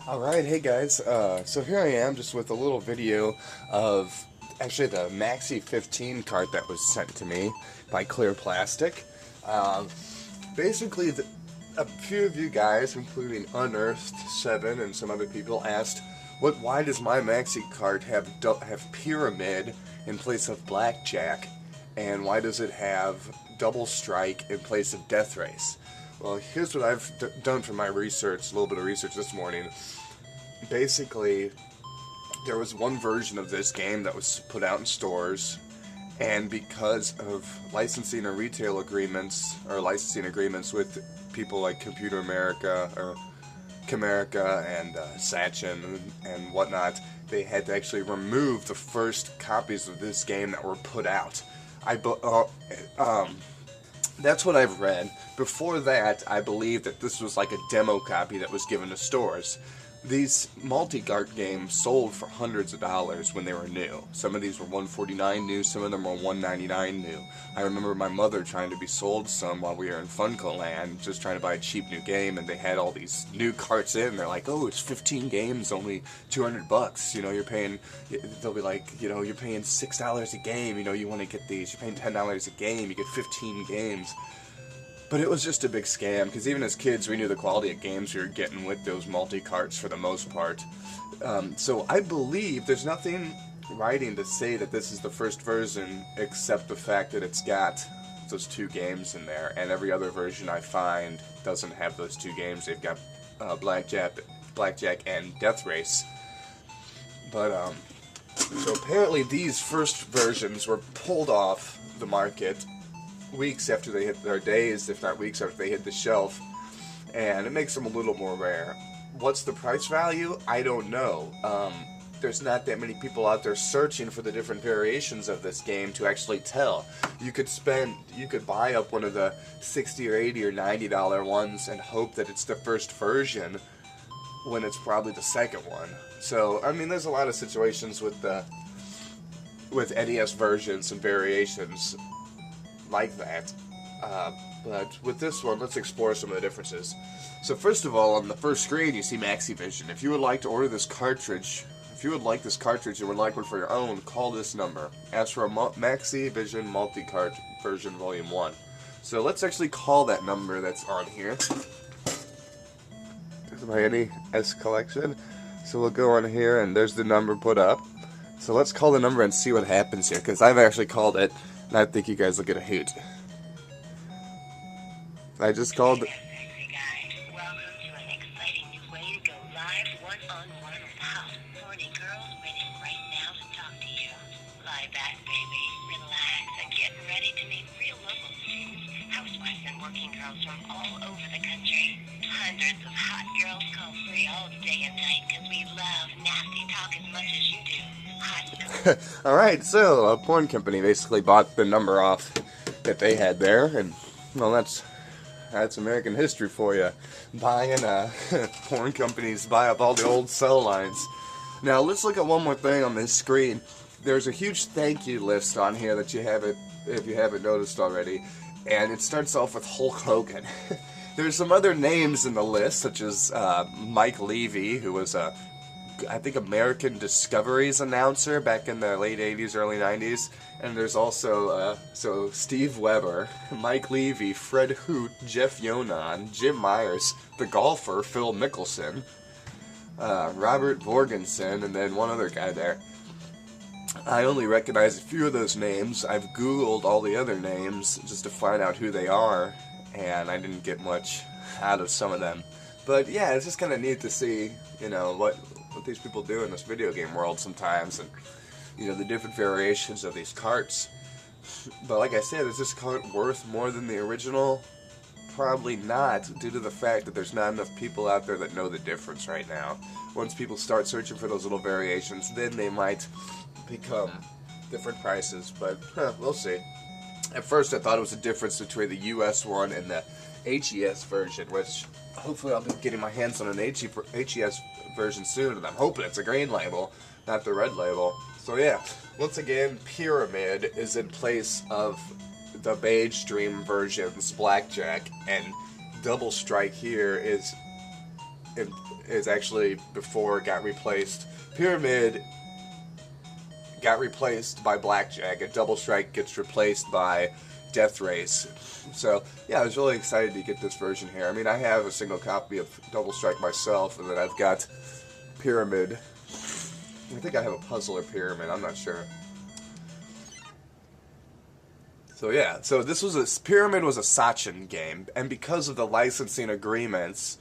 Alright, hey guys, so here I am just with a little video of actually the Maxi 15 cart that was sent to me by Clear Plastic. Um, basically, a few of you guys, including Unearthed, Seven, and some other people, asked, why does my Maxi cart have Pyramid in place of Blackjack, and why does it have Double Strike in place of Deathrace? Well, here's what I've done for my research, a little bit of research this morning. Basically, there was one version of this game that was put out in stores, and because of licensing or retail agreements, or licensing agreements with people like Computer America, or Comerica, and Sachen, and whatnot, they had to actually remove the first copies of this game that were put out. That's what I've read. Before that, I believe that this was like a demo copy that was given to stores. These multi-cart games sold for hundreds of dollars when they were new. Some of these were $149 new, some of them were $199 new. I remember my mother trying to be sold some while we were in Funko Land, just trying to buy a cheap new game, and they had all these new carts in. They're like, oh, it's 15 games, only $200. You know, you're paying, they'll be like, you know, you're paying $6 a game, you know, you want to get these. You're paying $10 a game, you get 15 games. But it was just a big scam, because even as kids, we knew the quality of games we were getting with those multi-carts for the most part. So I believe there's nothing writing to say that this is the first version, except the fact that it's got those two games in there, and every other version I find doesn't have those two games. They've got Blackjack and Deathrace. But, so apparently these first versions were pulled off the market weeks after they hit their days, if not weeks after they hit the shelf, and it makes them a little more rare. What's the price value? I don't know. There's not that many people out there searching for the different variations of this game to actually tell. You could buy up one of the $60 or $80 or $90 ones and hope that it's the first version when it's probably the second one. So, I mean, there's a lot of situations with NES versions and variations like that, but with this one, let's explore some of the differences. So first of all, on the first screen, you see Maxivision. If you would like to order this cartridge, and would like one for your own, call this number. Ask for a Maxivision multi-cart version volume 1. So let's actually call that number that's on here. My NES collection. So we'll go on here, and there's the number put up. So let's call the number and see what happens here, because I've actually called it. And I think you guys will get a hoot. I just called. Welcome to an exciting new way to go live one-on-one with hot, horny girls waiting right now to talk to you. Lie back, baby, relax, and get ready to meet real local students, housewives, and working girls from all over the country. Hundreds of hot girls call free all day and night because we love nasty talk as much as you do. Alright, so a porn company basically bought the number off that they had there, and, well, that's American history for you. Buying, porn companies buy up all the old cell lines. Now, let's look at one more thing on this screen. There's a huge thank you list on here that if you haven't noticed already, and it starts off with Hulk Hogan. There's some other names in the list, such as Mike Levy, who was I think American Discovery's announcer back in the late 80s, early 90s. And there's also, so Steve Weber, Mike Levy, Fred Hoot, Jeff Yonan, Jim Myers, the golfer, Phil Mickelson, Robert Borgenson, and then one other guy there. I only recognize a few of those names. I've Googled all the other names just to find out who they are, and I didn't get much out of some of them. But yeah, it's just kind of neat to see, you know, what these people do in this video game world sometimes, and, you know, the different variations of these carts. But like I said, is this cart worth more than the original? Probably not, due to the fact that there's not enough people out there that know the difference right now. Once people start searching for those little variations, then they might become different prices, but we'll see. At first I thought it was a difference between the US one and the HES version, which hopefully I'll be getting my hands on an HES version soon, and I'm hoping it's a green label, not the red label. So yeah, once again, Pyramid is in place of the mainstream version's Blackjack, and Double Strike here is is actually before it got replaced. Pyramid got replaced by Blackjack, and Double Strike gets replaced by Deathrace. So yeah, I was really excited to get this version here. I mean, I have a single copy of Double Strike myself, and then I've got Pyramid. I think I have a Puzzler Pyramid, I'm not sure. So yeah, so Pyramid was a Sachen game, and because of the licensing agreements,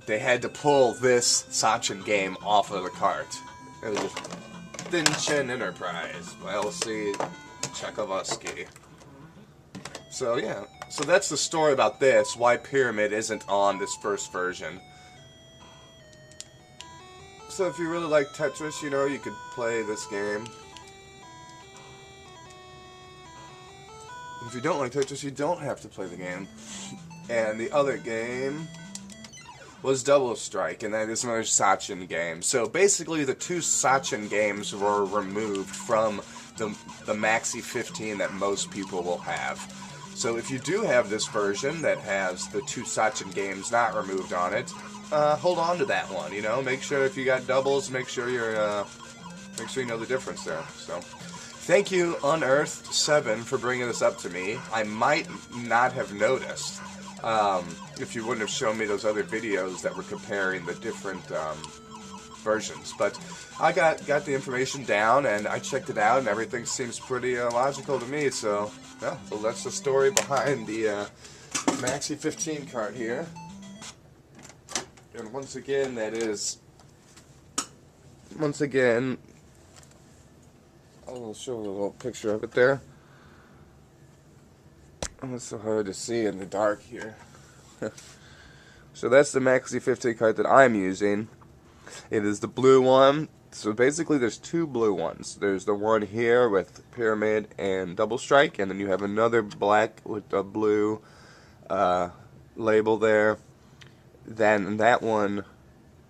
they had to pull this Sachen game off of the cart. It was just Thin Chen Enterprise by L.C. Tchaikovsky. So yeah, so that's the story about this, why Pyramid isn't on this first version. So if you really like Tetris, you know, you could play this game. If you don't like Tetris, you don't have to play the game. And the other game was Double Strike, and that is another Sachen game. So basically the two Sachen games were removed from the Maxi 15 that most people will have. So if you do have this version that has the two Sachen games not removed on it, hold on to that one, you know, make sure if you got doubles, make sure you know the difference there. So thank you, Unearthed 7, for bringing this up to me. I might not have noticed if you wouldn't have shown me those other videos that were comparing the different versions. But I got the information down, and I checked it out, and everything seems pretty logical to me. So, yeah, so that's the story behind the Maxi 15 cart here. And once again, I'll show a little picture of it there. Oh, it's so hard to see in the dark here. So that's the Maxi 15 cart that I'm using. It is the blue one. So basically there's two blue ones. There's the one here with Pyramid and Double Strike, and then you have another black with a blue label there. Then that one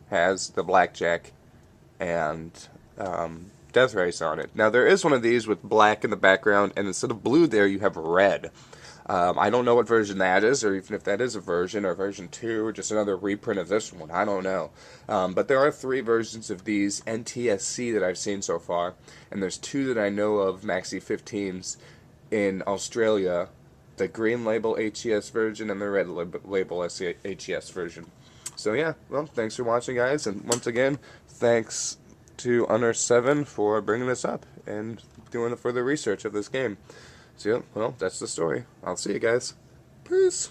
has the Blackjack and Deathrace on it. Now there is one of these with black in the background, and instead of blue there you have red. I don't know what version that is, or even if that is a version, or version 2, or just another reprint of this one. I don't know. But there are 3 versions of these NTSC that I've seen so far, and there's 2 that I know of Maxi 15s in Australia. The green label HES version and the red label HES version. So yeah, well, thanks for watching, guys, and once again, thanks to Unearthed 7 for bringing this up and doing the further research of this game. So yeah, well, that's the story. I'll see you guys. Peace.